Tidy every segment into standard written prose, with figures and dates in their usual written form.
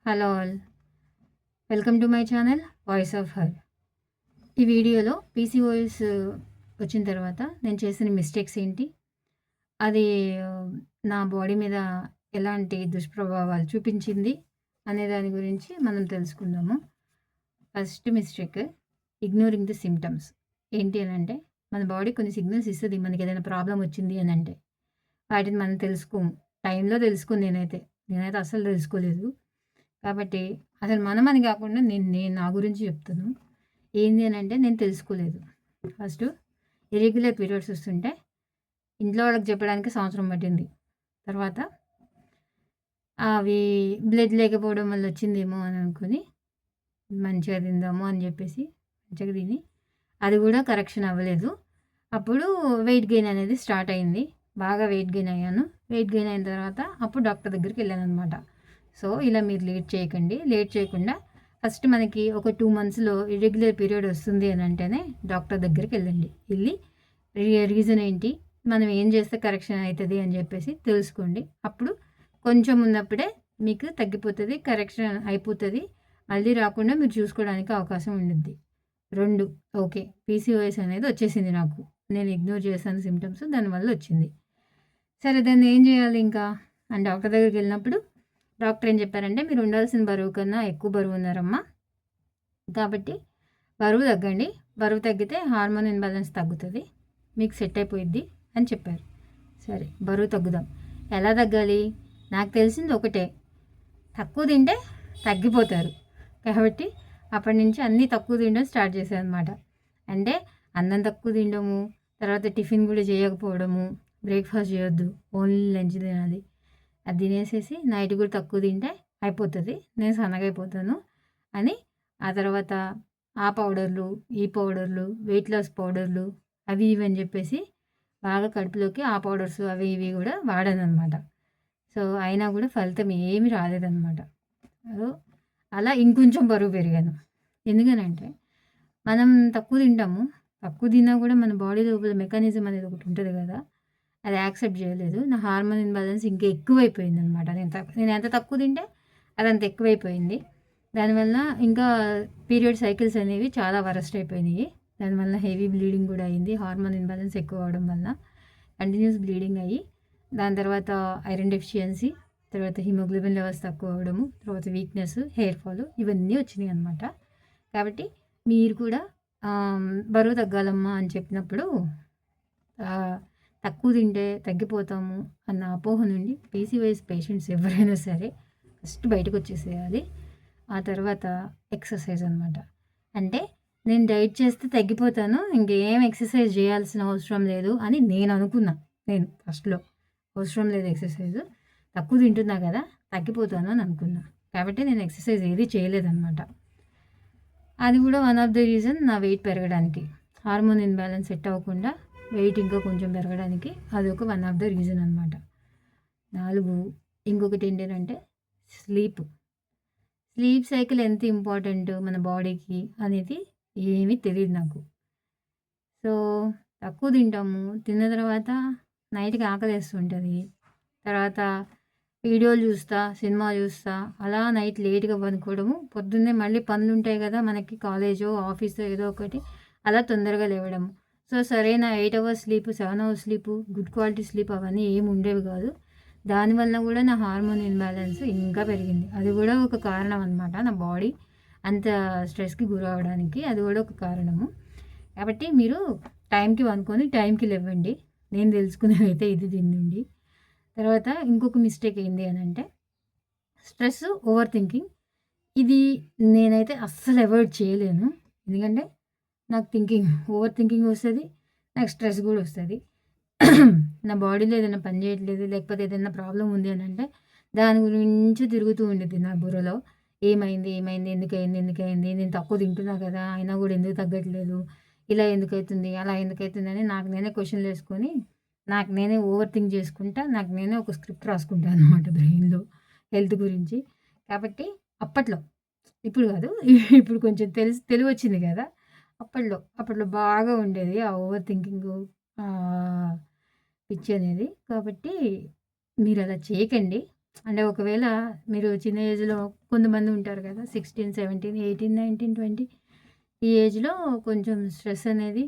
Hello all, welcome to my channel voice of her. ఈ వీడియోలో PCOS వచ్చిన తర్వాత నేను చేసిన మిస్టేక్స్ ఏంటి, అది నా బాడీ మీద ఎలాంటి దుష్ప్రభావాలు చూపించింది అనే దాని గురించి మనం తెలుసుకుందాము. First mistake, ignoring the symptoms. ఏంటి అని అంటే, మన బాడీ కొన్ని సిగ్నల్స్ ఇస్తుంది మనకి ఏదైనా ప్రాబ్లం వచ్చింది అని అంటే. వాటిని మనం తెలుసుకోము. టైంలో తెలుసుకుని నేనైతే అస్సలు తెలుసుకోలేదు. కాబట్టి అసలు మనమని కాకుండా నేను నా గురించి చెప్తాను. ఏంది అని అంటే, నేను తెలుసుకోలేదు. ఫస్ట్ ఇర్రెగ్యులర్ పీరియడ్స్ వస్తుంటే ఇంట్లో వాళ్ళకి చెప్పడానికి సంవత్సరం పట్టింది. తర్వాత అవి బ్లడ్ లేకపోవడం వల్ల వచ్చిందేమో అని అనుకుని మంచిగా తిందాము అని చెప్పేసి మంచిగా తిని అది కూడా కరెక్షన్ అవ్వలేదు. అప్పుడు వెయిట్ గెయిన్ అనేది స్టార్ట్ అయింది. బాగా వెయిట్ గెయిన్ అయ్యాను. వెయిట్ గెయిన్ అయిన తర్వాత అప్పుడు డాక్టర్ దగ్గరికి వెళ్ళాను అనమాట. సో ఇలా మీరు లేట్ చేయకండి. లేట్ చేయకుండా ఫస్ట్ మనకి ఒక 2 మంత్స్లో ఇర్రెగ్యులర్ పీరియడ్ వస్తుంది అని అంటేనే డాక్టర్ దగ్గరికి వెళ్ళండి. వెళ్ళి రీజన్ ఏంటి, మనం ఏం చేస్తే కరెక్షన్ అవుతుంది అని చెప్పేసి తెలుసుకోండి. అప్పుడు కొంచెం ఉన్నప్పుడే మీకు తగ్గిపోతుంది, కరెక్షన్ అయిపోతుంది. మళ్ళీ రాకుండా మీరు చూసుకోవడానికి అవకాశం ఉండుద్ది. 2 ఓకే, పీసీఓఎస్ అనేది వచ్చేసింది నాకు. నేను ఇగ్నోర్ చేశాను సిమ్టమ్స్, దానివల్ల వచ్చింది. సరే, దాన్ని ఏం చేయాలి ఇంకా అని డాక్టర్ దగ్గరికి వెళ్ళినప్పుడు డాక్టర్ ఏం చెప్పారంటే, మీరు ఉండాల్సిన బరువు కన్నా ఎక్కువ బరువు ఉన్నారమ్మా, కాబట్టి బరువు తగ్గండి. బరువు తగ్గితే హార్మోన్ ఇన్బ్యాలెన్స్ తగ్గుతుంది, మీకు సెట్ అయిపోయిద్ది అని చెప్పారు. సరే, బరువు తగ్గుదాం. ఎలా తగ్గాలి? నాకు తెలిసింది ఒకటే, తక్కువ తింటే తగ్గిపోతారు. కాబట్టి అప్పటి నుంచి అన్నీ తక్కువ తినడం స్టార్ట్ చేశాను అనమాట. అంటే అన్నం తక్కువ తినడము, తర్వాత టిఫిన్ కూడా చేయకపోవడము, బ్రేక్ఫాస్ట్ చేయొద్దు, ఓన్లీ లంచ్ తినాలి. అది తినేసేసి నైట్ కూడా తక్కువ తింటే అయిపోతుంది, నేను సన్నగైపోతాను అని. ఆ తర్వాత ఆ పౌడర్లు, ఈ పౌడర్లు, వెయిట్ లాస్ పౌడర్లు, అవి ఇవి అని చెప్పేసి బాగా కడుపులోకి ఆ పౌడర్స్ అవి ఇవి కూడా వాడాను అనమాట. సో అయినా కూడా ఫలితం ఏమీ రాలేదన్నమాట. అలా ఇంకొంచెం బరువు పెరిగాను. ఎందుకనంటే, మనం తక్కువ తింటాము, తక్కువ తిన్నా కూడా మన బాడీ లోపల మెకానిజం అనేది ఒకటి ఉంటుంది కదా, అది యాక్సెప్ట్ చేయలేదు. నా హార్మోన్ ఇన్బ్యాలెన్స్ ఇంకా ఎక్కువైపోయింది అనమాట. నేను ఎంత తక్కువ తింటే అది అంత ఎక్కువైపోయింది. దానివల్ల ఇంకా పీరియడ్ సైకిల్స్ అనేవి చాలా వరస్ట్ అయిపోయినాయి. దానివల్ల హెవీ బ్లీడింగ్ కూడా అయింది. హార్మోన్ ఇన్బ్యాలెన్స్ ఎక్కువ అవడం వల్ల కంటిన్యూస్ బ్లీడింగ్ అయ్యి, దాని తర్వాత ఐరన్ డెఫిషియన్సీ, తర్వాత హిమోగ్లోబిన్ లెవెల్స్ తక్కువ అవ్వడము, తర్వాత వీక్నెస్, హెయిర్ ఫాల్, ఇవన్నీ వచ్చినాయి అనమాట. కాబట్టి మీరు కూడా బరువు తగ్గాలమ్మా అని చెప్పినప్పుడు తక్కువ తింటే తగ్గిపోతాము అన్న అపోహ నుండి పీసీఓఎస్ పేషెంట్స్ ఎవరైనా సరే ఫస్ట్ బయటకు వచ్చేసేయాలి. ఆ తర్వాత ఎక్సర్సైజ్ అనమాట. అంటే నేను డైట్ చేస్తే తగ్గిపోతాను, ఇంకేం ఎక్సర్సైజ్ చేయాల్సిన అవసరం లేదు అని నేను అనుకున్నా. నేను ఫస్ట్లో అవసరం లేదు ఎక్సర్సైజ్, తక్కువ తింటున్నా కదా తగ్గిపోతాను అని అనుకున్నా. కాబట్టి నేను ఎక్సర్సైజ్ ఏది చేయలేదన్నమాట. అది కూడా వన్ ఆఫ్ ద రీజన్ నా వెయిట్ పెరగడానికి. హార్మోన్ ఇన్బ్యాలెన్స్ సెట్ అవ్వకుండా వెయిట్ ఇంకా కొంచెం పెరగడానికి అది ఒక వన్ ఆఫ్ ద రీజన్ అనమాట. 4, ఇంకొకటి ఏంటంటే స్లీప్ సైకిల్ ఎంత ఇంపార్టెంట్ మన బాడీకి అనేది ఏమీ తెలియదు నాకు. సో తక్కువ తింటాము, తిన్న తర్వాత నైట్కి ఆకలేస్తుంటుంది. తర్వాత వీడియోలు చూస్తా, సినిమా చూస్తా, అలా నైట్ లేట్గా పనుకోవడము, పొద్దున్నే మళ్ళీ పనులు ఉంటాయి కదా మనకి, కాలేజో ఆఫీసో ఏదో ఒకటి, అలా తొందరగా లేవడము. సో సరైన 8 hours sleep, 7 hours sleep, good quality sleep అవన్నీ ఏమి ఉండేవి కాదు. దానివల్ల కూడా నా హార్మోన్ ఇన్బ్యాలెన్స్ ఇంకా పెరిగింది. అది కూడా ఒక కారణం అనమాట. నా బాడీ అంత స్ట్రెస్కి గురవడానికి అది కూడా ఒక కారణము. కాబట్టి మీరు టైంకి అనుకొని టైంకి లేవండి. నేను తెలుసుకునేది అయితే ఇది దీని నుండి. తర్వాత ఇంకొక మిస్టేక్ ఏంటి అని అంటే, స్ట్రెస్, ఓవర్ థింకింగ్. ఇది నేనైతే అస్సలు అవాయిడ్ చేయలేను. ఎందుకంటే నాకు ఓవర్ థింకింగ్ వస్తుంది, నాకు స్ట్రెస్ కూడా వస్తుంది. నా బాడీలో ఏదైనా పని చేయట్లేదు, లేకపోతే ఏదైనా ప్రాబ్లం ఉంది అని అంటే దాని గురించి తిరుగుతూ ఉండేది నా బుర్రలో. ఏమైంది, ఎందుకైంది, నేను తక్కువ తింటున్నా కదా అయినా కూడా ఎందుకు తగ్గట్లేదు, ఇలా ఎందుకవుతుంది, అలా ఎందుకవుతుంది అని నాకు నేనే క్వశ్చన్లు వేసుకొని నాకు నేనే ఓవర్ థింక్ చేసుకుంటా, నాకు నేనే ఒక స్క్రిప్ట్ రాసుకుంటాను అనమాట బ్రెయిన్లో హెల్త్ గురించి. కాబట్టి అప్పట్లో, ఇప్పుడు కాదు, ఇప్పుడు కొంచెం తెలివి వచ్చింది కదా, అప్పట్లో బాగా ఉండేది ఆ ఓవర్ థింకింగు, పిచ్చి అనేది. కాబట్టి మీరు అలా చేయకండి. అంటే ఒకవేళ మీరు చిన్న ఏజ్‌లో కొంతమంది ఉంటారు కదా! 16, 17, 18, 19, 20 ఈ ఏజ్‌లో కొంచెం స్ట్రెస్ అనేది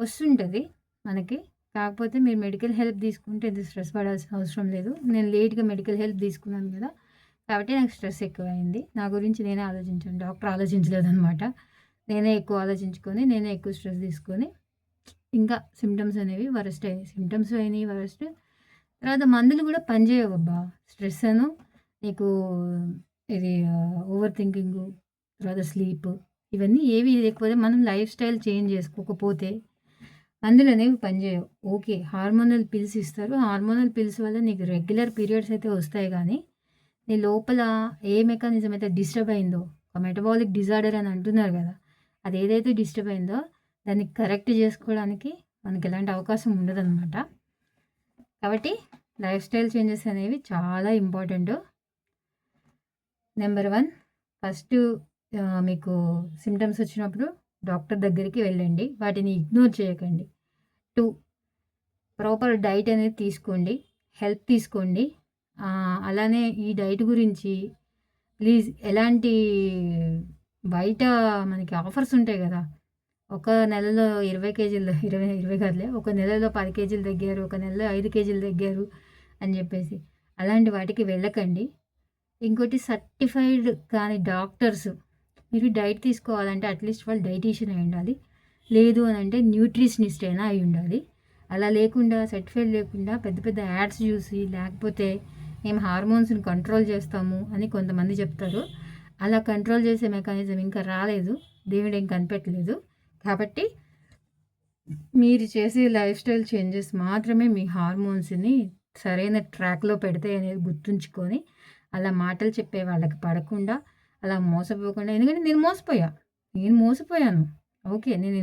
వస్తుంటది మనకి. కాకపోతే మీరు మెడికల్ హెల్ప్ తీసుకుంటే ఇంత స్ట్రెస్ పడాల్సిన అవసరం లేదు. నేను లేట్‌గా మెడికల్ హెల్ప్ తీసుకున్నాను గదా! కాబట్టి నాకు స్ట్రెస్ ఎక్కువయింది. నా గురించి నేనే ఆలోచించాను. డాక్టర్ ఆలోచించలేదనమాట. నేనే ఎక్కువ ఆలోచించుకొని, నేనే ఎక్కువ స్ట్రెస్ తీసుకొని, ఇంకా సింప్టమ్స్ అనేవి వరస్ట్ అయినాయి. సింప్టమ్స్ అయినాయి వరస్ట్. తర్వాత మందులు గూడా పనిచేయవబ్బా! స్ట్రెస్ అను నీకు ఇది ఓవర్ థింకింగు, తర్వాత స్లీప్ ఇవన్నీ ఏవి లేకపోతే మనం లైఫ్ స్టైల్ చేంజ్ చేసుకోకపోతే మందులనేవి పనిచేయవు. ఓకే. హార్మోనల్ పిల్స్ ఇస్తారు. హార్మోనల్ పిల్స్ వల్ల నీకు రెగ్యులర్ పీరియడ్స్ అయితే వస్తాయి గానీ, నీ లోపల ఏ మెకానిజం అయితే డిస్టర్బ్ అయిందో, ఒక మెటబాలిక్ డిజార్డర్ అని అంటున్నారు గదా! అదేదైతే డిస్టర్బ్ అయిందో దాన్ని కరెక్ట్ జేసుకోవడానికి మనకెలాంటి అవకాశం ఉండదనమాట. కాబట్టి లైఫ్ స్టైల్ చేంజెస్ అనేవి చాలా ఇంపార్టెంటు. నెంబర్ 1 ఫస్టు మీకు సింప్టమ్స్ వచ్చినప్పుడు డాక్టర్ దగ్గరికి వెళ్ళండి. వాటిని ఇగ్నోర్ చేయకండి. 2 ప్రాపర్ డైట్ అనేది తీసుకోండి. హెల్ప్ తీసుకోండి. అలానే ఈ డైట్ గురించి ప్లీజ్ ఎలాంటి బయట మనకి ఆఫర్స్ ఉంటాయి గదా! ఒక నెలలో 20 కేజీలు 20 కాదులే. ఒక నెలలో 10 కేజీలు తగ్గారు. ఒక నెలలో 5 కేజీలు తగ్గారు అని జెప్పేసి. అలాంటి వాటికి వెళ్ళకండి. ఇంకోటి సర్టిఫైడ్ కాని డాక్టర్స్ మీరు డైట్ తీసుకోవాలంటే అట్‌లీస్ట్ వాళ్ళు డైటీషియన్ అయ్యుండాలి. లేదు అనంటే న్యూట్రిషనిస్ట్ అయినా అయ్యుండాలి. అలా లేకుండా సర్టిఫైడ్ లేకుండా పెద్ద పెద్ద యాడ్స్ జూసి లేకపోతే మేము హార్మోన్స్‌ని కంట్రోల్ చేస్తాము అని కొంతమంది చెప్తారు. అలా కంట్రోల్ చేసే మెకానిజం ఇంకా రాలేదు. దేవుడేం కనిపెట్టలేదు. కాబట్టి మీరు చేసే లైఫ్ స్టైల్ చేంజెస్ మాత్రమే మీ హార్మోన్స్‌ని సరైన ట్రాక్‌లో పెడతాయి అనేది గుర్తుంచుకొని, అలా మాటలు చెప్పే వాళ్ళకి పడకుండా, అలా మోసపోకుండా ఎందుకంటే నేను మోసపోయాను. ఓకే. నేను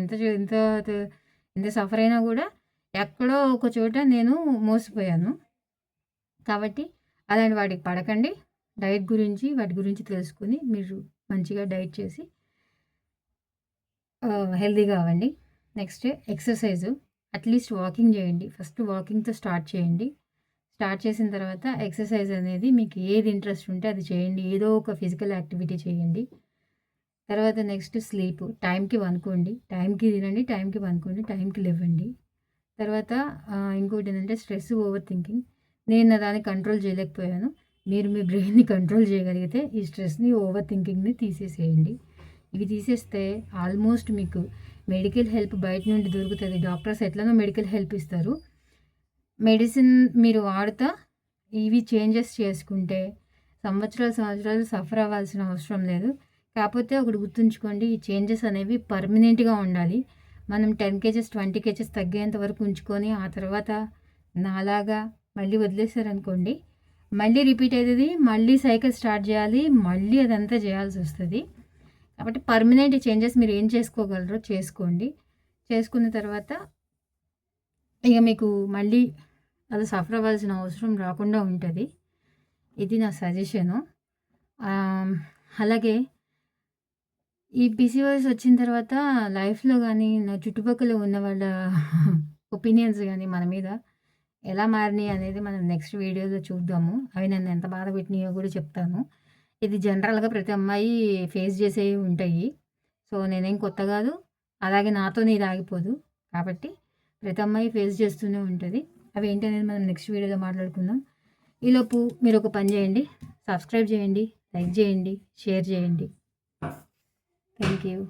ఇంత సఫర్ అయినా గూడా ఎక్కడో ఒక చోట నేను మోసపోయాను. కాబట్టి అలాంటి వాటికి పడకండి. డైట్ గురించి, వాటి గురించి తెలుసుకొని మీరు మంచిగా డైట్ చేసి హెల్తీగా అవ్వండి. Next exercise. అట్‌లీస్ట్ వాకింగ్ జేయండి. ఫస్ట్ వాకింగ్‌తో స్టార్ట్ చేయండి. స్టార్ట్ చేసిన తర్వాత ఎక్సర్సైజ్ అనేది మీకు ఏది ఇంట్రెస్ట్ ఉంటే అది చేయండి. ఏదో ఒక ఫిజికల్ యాక్టివిటీ చేయండి. తర్వాత నెక్స్ట్ స్లీపు. టైంకి పనుకోండి. టైంకి తినండి. టైంకి పనుకోండి. టైంకి లెవ్వండి. తర్వాత ఇంకోటేంటంటే స్ట్రెస్, ఓవర్ థింకింగ్. నేను నా దాన్ని కంట్రోల్ చేయలేకపోయాను. మీరు మీ బ్రెయిన్‌ని కంట్రోల్ చేయగలిగితే ఈ స్ట్రెస్‌ని, ఓవర్ థింకింగ్‌ని తీసేసేయండి. ఇవి తీసేస్తే ఆల్మోస్ట్ మీకు మెడికల్ హెల్ప్ బయట నుండి దొరుకుతది. డాక్టర్స్ ఎట్లనో మెడికల్ హెల్ప్ ఇస్తారు. మెడిసిన్ మీరు వాడుతా ఇవి చేంజెస్ చేసుకుంటే సంవత్సరాలు సఫర్ అవ్వాల్సిన అవసరం లేదు. కాపోతే ఒకటి గుర్తుంచుకోండి. ఈ చేంజెస్ అనేవి పర్మనెంట్‌గా ఉండాలి. మనం 10 కేజెస్, 20 కేజెస్ తగ్గేంత వరకు ఉంచుకొని ఆ తర్వాత నాలాగా మళ్ళీ వదిలేసారనుకోండి, మళ్ళీ రిపీట్ అయితది. మళ్ళీ సైకిల్ స్టార్ట్ జేయాలి. మళ్ళీ అదంతా జేయాల్సొస్తది. కాబట్టి పర్మనెంట్ చేంజెస్ మీరు ఏం చేసుకోగలరో చేసుకోండి. చేసుకున్న తర్వాత ఇక మీకు మళ్ళీ అలా సఫర్ అవ్వాల్సిన అవసరం రాకుండా ఉంటది. ఇది నా సజెషను. అలాగే ఈ పీసీఓఎస్ వచ్చిన తర్వాత లైఫ్‌లో గానీ, నా చుట్టుపక్కల ఉన్న వాళ్ళ ఒపీనియన్స్ గానీ మన మీద ఎలా మారినియి అనేది మనం నెక్స్ట్ వీడియోలో చూద్దాము. అవి నన్ను ఎంత బాధ పెట్టినాయో గూడా చెప్తాను. ఇది జనరల్‌గా ప్రతి అమ్మాయి ఫేస్ చేసేవి ఉంటాయి. సో, నేనేం కొత్త గాదు. అలాగే నాతోనే ఇది ఆగిపోదు. కాబట్టి ప్రతి అమ్మాయి ఫేస్ చేస్తూనే ఉంటది. అవేంటనేది మనం నెక్స్ట్ వీడియోలో మాట్లాడుకుందాం. ఈలోపు మీరొక పని జేయండి. సబ్స్క్రైబ్ జేయండి, లైక్ జేయండి, షేర్ జేయండి. Thank you.